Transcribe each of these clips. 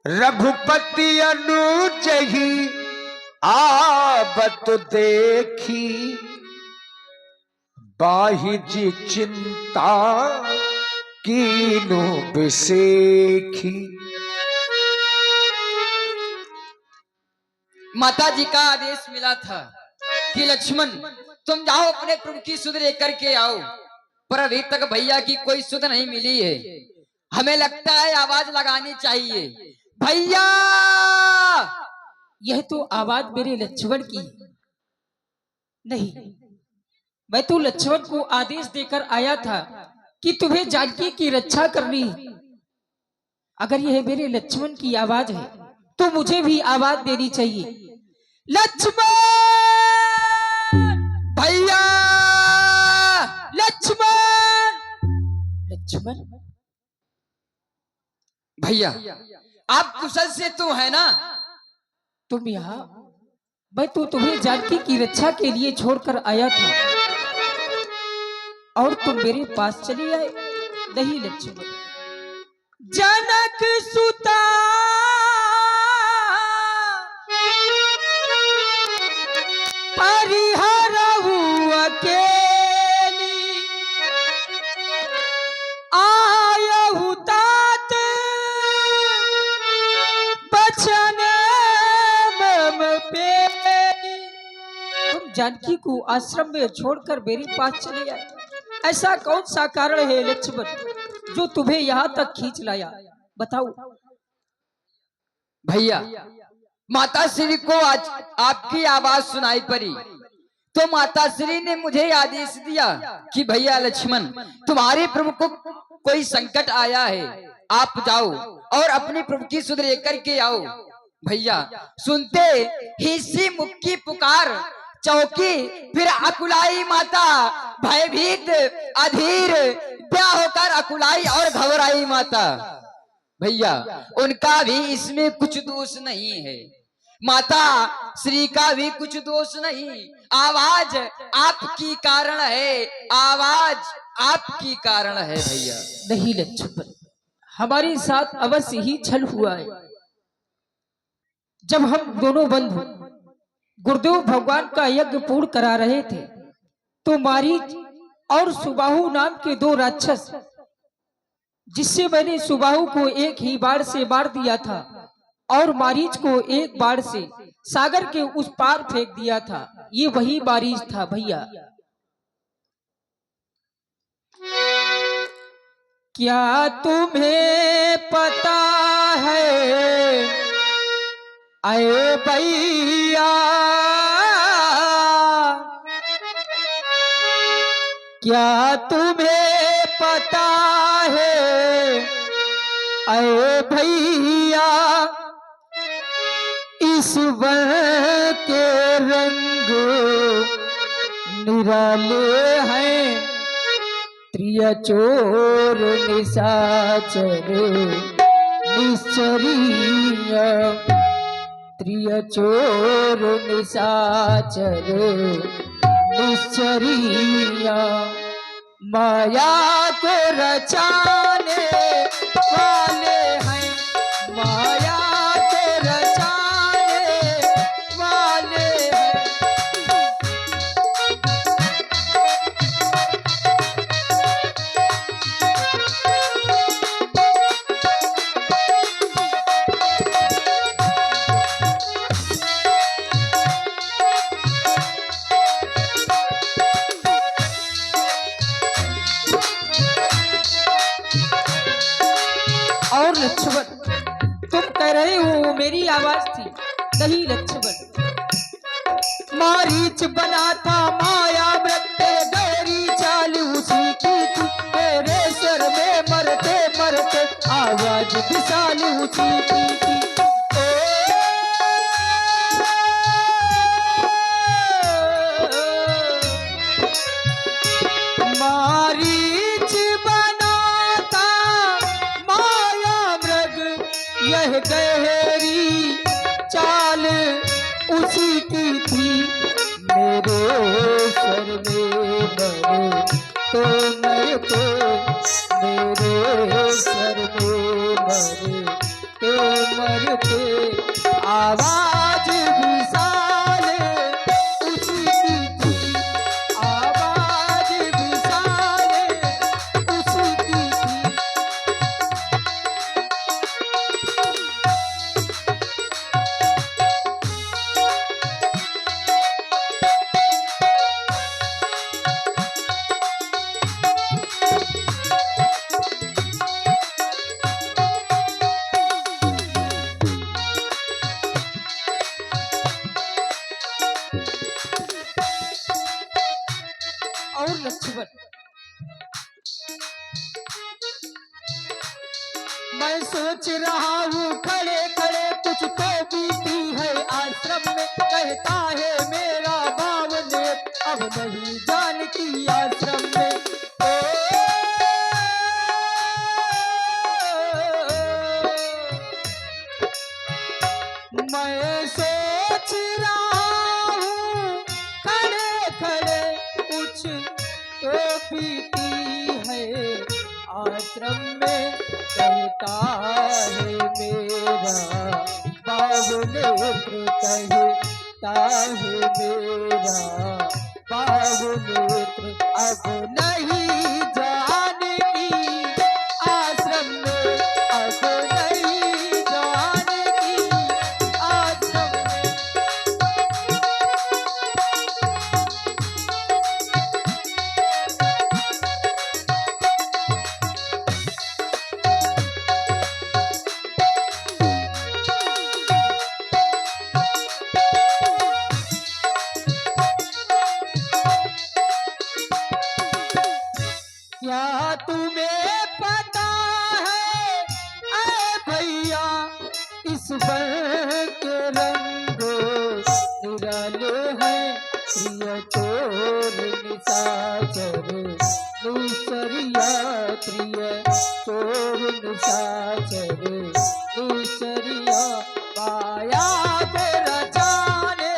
रघुपति अनुज ही आवत देखी, बाहि जी चिंता कीनु बिसेखी। माता जी का आदेश मिला था कि लक्ष्मण तुम जाओ अपने प्रभु की सुध लेकर के आओ, पर अभी तक भैया की कोई सुध नहीं मिली है। हमें लगता है आवाज लगानी चाहिए। भैया! यह तो आवाज मेरे लक्ष्मण की नहीं, मैं तो लक्ष्मण को आदेश देकर आया था कि तुम्हें जानकी की रक्षा करनी। अगर यह मेरे लक्ष्मण की आवाज है तो मुझे भी आवाज देनी चाहिए। लक्ष्मण! भैया! लक्ष्मण! लक्ष्मण! भैया आप कुशल से तो है ना? तुम यहाँ? मैं तो तुम्हें जानकी की रक्षा के लिए छोड़कर आया था और तुम मेरे पास चले आए। नहीं लक्ष्मण, जनक सुता परिहरहु अकेली, आयहु तात बचन मम पेली। तुम जानकी को आश्रम में छोड़कर मेरे पास चले आए। ऐसा कौन सा कारण है लक्ष्मण जो तुम्हें यहाँ तक खींच लाया? बताओ। भैया माता श्री को आज आपकी आवाज सुनाई पड़ी तो माता श्री ने मुझे आदेश दिया कि भैया लक्ष्मण तुम्हारे प्रभु को कोई संकट आया है, आप जाओ और अपनी प्रभु की सुध लेकर के आओ। भैया सुनते ही सी मुक्की पुकार चौकी, फिर अकुलाई माता भयभीत अधीर ब्याह होकर अकुलाई और घबराई माता। भैया उनका भी इसमें कुछ दोष नहीं है, माता श्री का भी कुछ दोष नहीं। आवाज आपकी कारण है, आवाज आपकी कारण है भैया। नहीं लक्ष्मण, हमारे साथ अवश्य ही छल हुआ है। जब हम दोनों बंधु गुरुदेव भगवान का यज्ञ पूर्ण करा रहे थे तो मारीच और सुबाहु नाम के दो राक्षस, जिससे मैंने सुबाहु को एक ही बाण से मार दिया था और मारीच को एक बाण से सागर के उस पार फेंक दिया था, ये वही मारीच था भैया। क्या तुम्हें पता है अये भैया, क्या तुम्हें पता है अये भैया, इस वन के रंग निराले हैं, त्रिय चोर निशाचर निश्चरीय, त्रिय चोर निशाचर निश्चरीय, माया को रचाने वाले हैं, माया को रचाने वाले हैं। और लक्ष्मण तुम कह रहे हो मेरी आवाज थी? नहीं लक्ष्मण, मारीच बना था माया मृत्य गहरी चाल उसी की थी, मेरे सर में मरते मरते आवाज विशाल उसी की थी। मारीच बना था माया मृग यह गहरी चाल उसी की थी, मेरे सर में मरे तो मरते, मेरे सर में मरे तो कमर पे आवाज विशाल उसी की थी, आवाज विशाल उसी की थी। और लक्ष्मण, मैं सोच रहा हूँ खड़े खड़े कुछ तो बीती है आश्रम में, कहता है मेरा भाव ने अब नहीं जानती आश्रम में। मैं सोच रहा हूँ खड़े खड़े कुछ तो बीती है आश्रम में, कहता है मेरा बाबुनेत्र, कहता है मेरा बाबुनेत्र अब नहीं जानती आश्रम में, अब नहीं जानती आश्रम में। क्या तुम्हें पता है ऐ भैया इस वन के रंग निराले हैं, प्रिय चोर निशाचर निसरिया, प्रिय चोर निशाचर निसरिया, माया को रचाने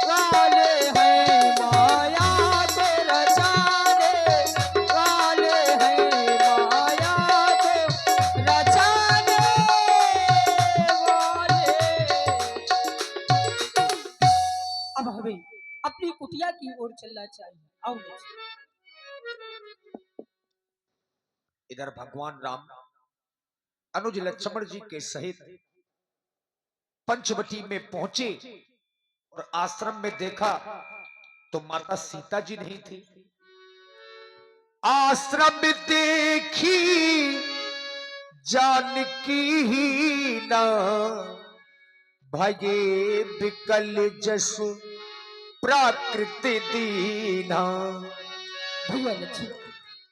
वाले हैं, माया को रचाने वाले हैं, माया को रचाने वाले। अब हमें अपनी कुटिया की ओर चलना चाहिए। आओ लक्ष्मण। इधर भगवान राम अनुज लक्ष्मण जी के सहित पंचवटी में पहुंचे और आश्रम में देखा तो माता सीता जी नहीं थी। आश्रम देखी जानकी ही ना, भगे विकल जसु प्राकृति दीना। भैया लक्ष्मण,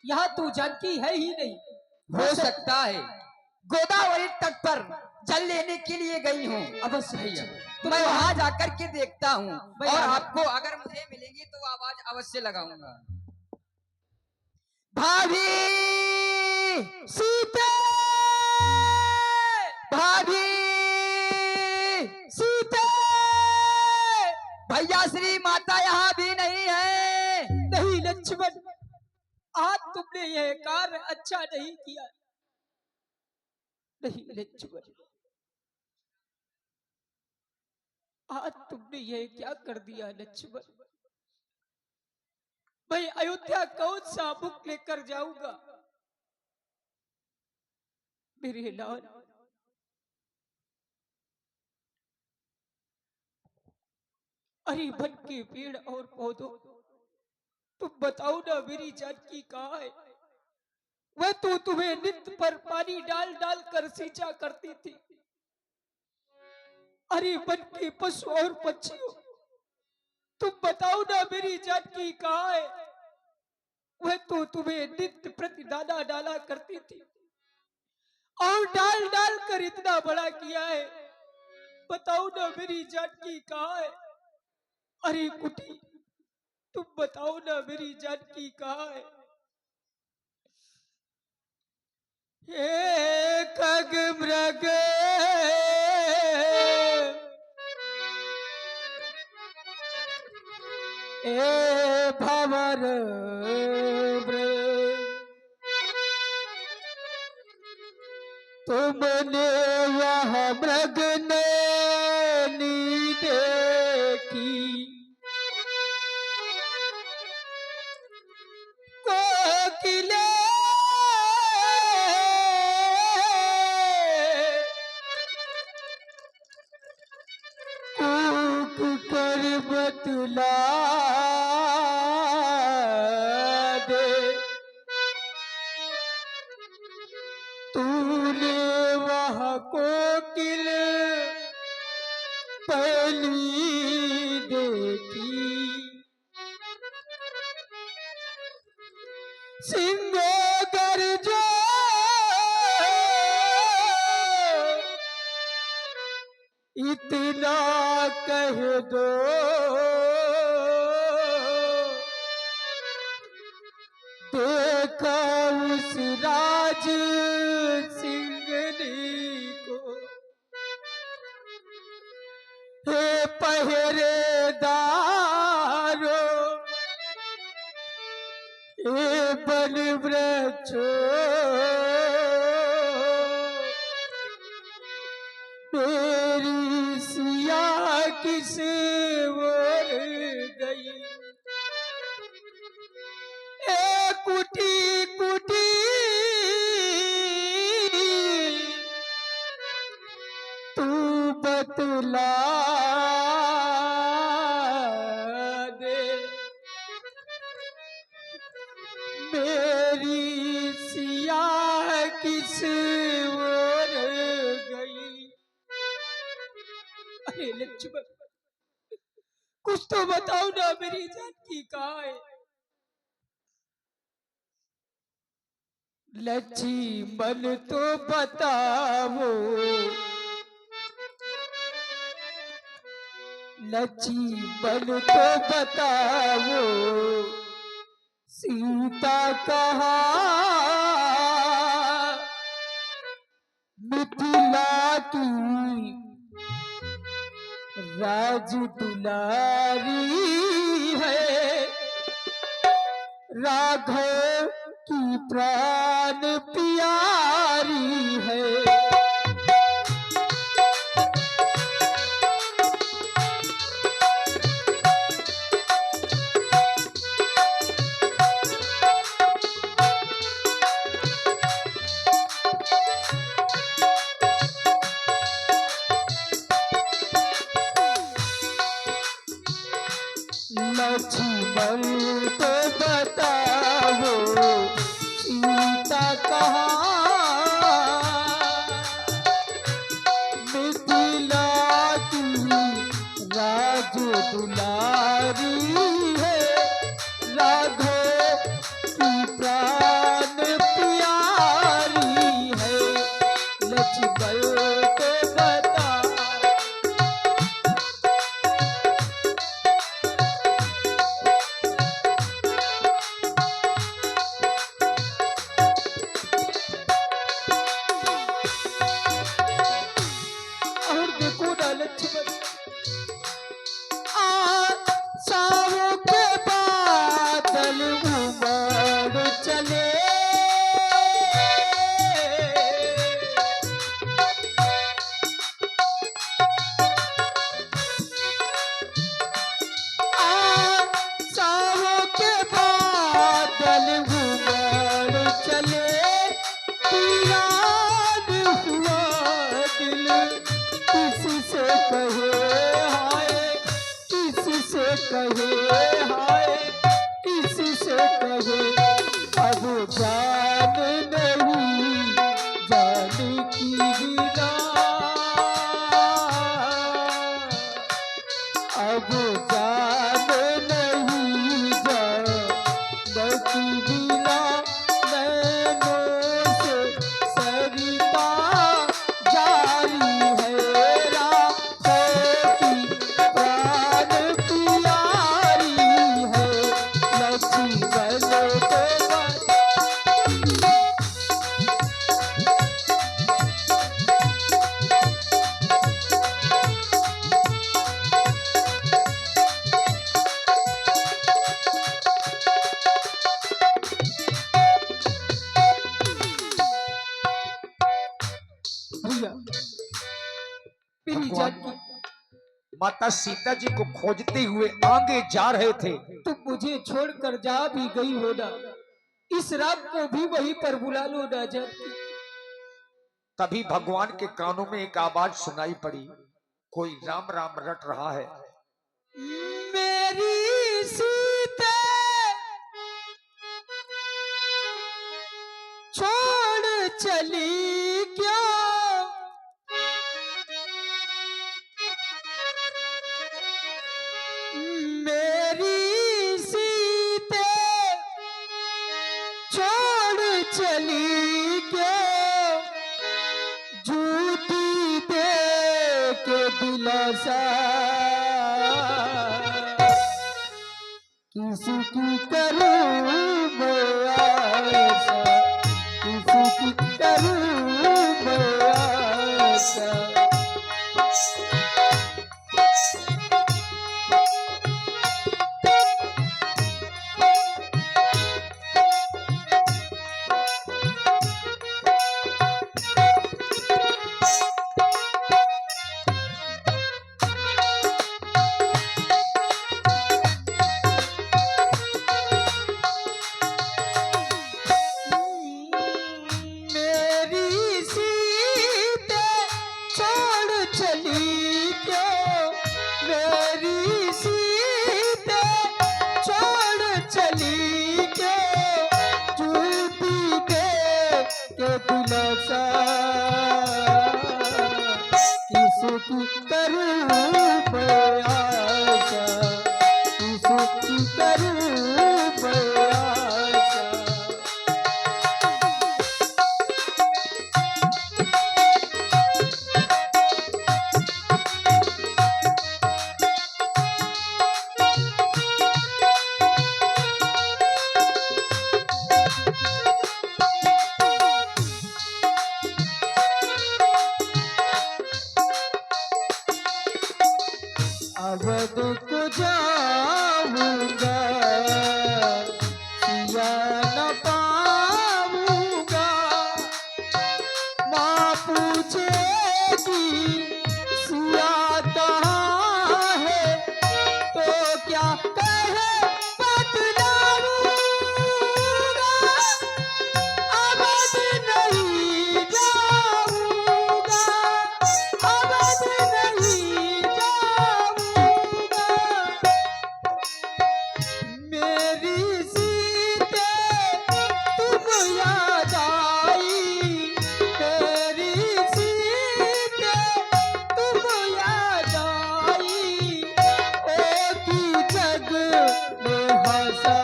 यहाँ तू जानकी है ही नहीं। हो सकता है गोदावरी तट पर जल लेने के लिए गई हूँ। अवश्य भैया, मैं वहां जाकर के देखता हूँ भैया, और आपको अगर मुझे मिलेंगी तो आवाज अवश्य लगाऊंगा। भाभी सीते, भाभी सीते, भैया श्री माता यहाँ भी नहीं है। नहीं लक्ष्मण, आज तुमने यह कार्य अच्छा नहीं किया। नहीं लक्ष्मण, आज तुमने यह क्या कर दिया लक्ष्मण। मैं अयोध्या कौन सा मुख लेकर जाऊंगा मेरे लाल। अरे वन के पेड़ और पौधों, तुम बताओ ना मेरी जानकी कहाँ है। वह तो तुम्हें नित्य पर पानी डाल डाल कर सिंचा करती थी। अरे वन के पशु और पक्षियों, तुम बताओ ना मेरी जानकी कहाँ है। वह तो तुम्हें नित्य प्रति दाना डाला करती थी और डाल डाल कर इतना बड़ा किया है। बताओ ना मेरी जानकी कहाँ है। अरे कुटी, तुम बताओ ना मेरी जानकी कहाँ है। हे खग मृग, ए भंवर तुमने यह बतला दे, तूने वहाँ कोकिल पहली देखी, सिंहो गरजे इतना कह दो, देखा उस राज सिंगनी को, हे पहरेदारो, हे बन वृक्षो, मेरी सिया किस ओर गई, ए कुटी कुटी तू बतला दे, मेरी सिया किस ओर गई। अरे लक्ष्मण, कुछ तो बताओ ना, मेरी जानकी कहाँ है? लक्ष्मण तो बताओ, लक्ष्मण तो बताओ, सीता कहाँ? मिथिला की राज दुलारी है, राघव की प्राण प्यारी है। लक्ष्मण तो बताओ, सीता कहाँ? मिथिला की राज दुलारी है, राघव की प्राण प्यारी है। लक्ष्मण तो बताओ, के बादल उमड़ चले, आशाओं के बादल उमड़ चले, वीरान हुआ दिल किससे कहे हाय, किससे कहे हाय, किससे कहे। अब जान नहीं जान की बिना, अब जान नहीं जान की बिना, नैनों से सरिता जारी है, राहों की प्राण प्यारी है। लक्ष्मण तो भैया, मेरी जानकी, माता सीता जी को खोजते हुए आगे जा रहे थे। तुम मुझे छोड़कर जा भी गई हो ना, इस रात को भी वहीं पर बुला लो ना जानकी। तभी भगवान के कानों में एक आवाज सुनाई पड़ी, कोई राम राम रट रहा है। चली क्यों, मेरी सीते छोड़ चली क्यों, झूठी दे के दिलासा किसी की करूं मैं आशा, किसी की करूं मैं आशा। मेरी सीते छोड़ चली क्यों, मेरी सीते छोड़ चली क्यों, झूठी दे के दिलासा किसकी करूं मैं आशा, किसकी करूं मैं आशा। अवध को जाऊंगा, सिया न पाऊंगा, माँ पूछेगी सिया कहाँ है, तो क्या कहे बतलाऊंगा, अवध नहीं जाऊंगा, अवध नहीं जाऊंगा। मेरी सीते तुम याद आई, मेरी सीते तुम याद आई, ओ की जग में हंसा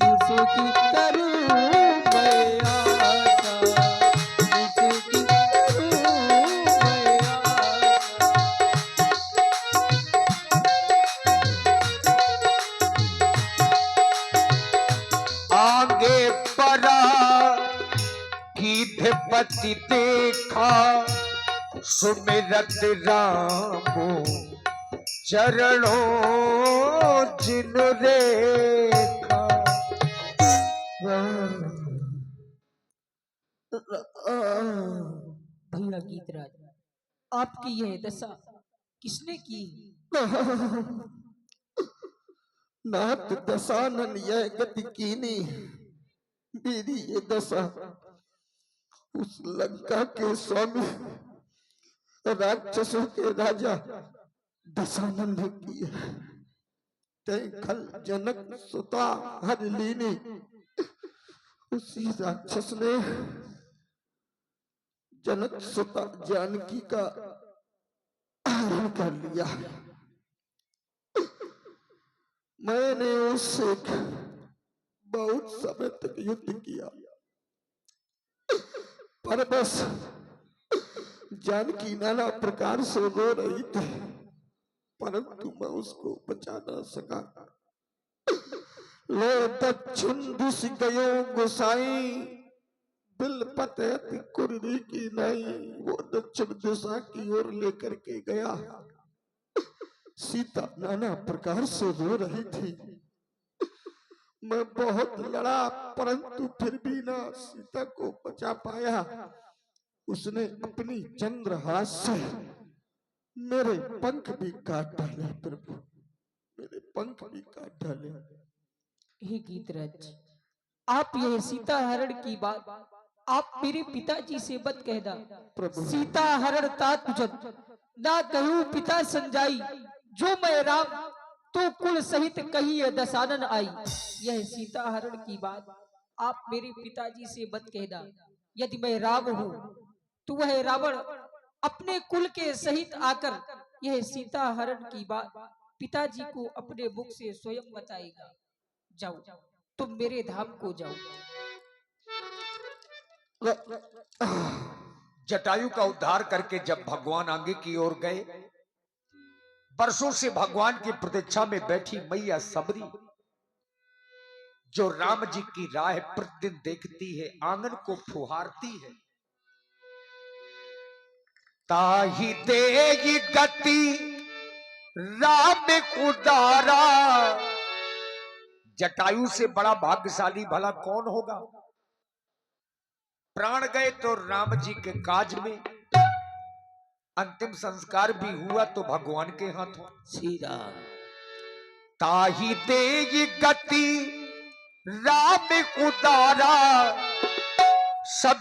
किसकी करूं मैं आशा, किसकी करूं मैं आशा। आगे परा गीधपति देखा, सुमिरत राम चरणों जिन रेखा। भैया गीतराज, आपकी यह दशा किसने की? नाथ दशानन यह गति कीनी, मेरी ये दशा उस लंका के स्वामी राक्षसों के राजा दशानन ने की है। तय खल जनक सुता हर लीनी, उसी राक्षस ने जनक सुता जानकी का हरण कर लिया। मैंने उससे बहुत समय तक युद्ध किया, पर बस जानकी नाना प्रकार से रो रही थी, परंतु मैं उसको बचा न सका। लो दक्षिण दिश गयो गोसाई, बिलपत अति कुर्री की नहीं। वो दक्षिण दिशा की ओर लेकर के गया। सीता नाना प्रकार से रो रही थी। मैं बहुत लड़ा, परंतु फिर भी ना सीता को बचा पाया। उसने अपनी चंद्रहास से मेरे पंख भी काट डाले प्रभु, मेरे पंख भी काट डाले। हे गीतराज, आप यह सीता हरण की बात आप मेरे पिताजी से मत कहना। प्रभु सीता हरण तात तुझत ना कहूँ पिता संजाई, जो मैं राम तो कुल सहित कही दशानन आई। यह सीता हरण की बात आप मेरे पिताजी से मत कहना, यदि मैं राम हूँ तो वह रावण अपने कुल के सहित आकर यह सीता हरण की बात पिताजी को अपने मुख से स्वयं बताएगा। जाओ, तुम मेरे धाम को जाओ। जटायु का उद्धार करके जब भगवान आगे की ओर गए, वर्षों से भगवान की प्रतीक्षा में बैठी मैया सबरी, जो राम जी की राह प्रतिदिन देखती है, आंगन को फुहारती है। ताही देगी गति राम उदारा। जटायु से बड़ा भाग्यशाली भला कौन होगा। प्राण गए तो राम जी के काज में, अंतिम संस्कार भी हुआ तो भगवान के हाथों। श्री राम। ताही देगी गति राम उदारा, सब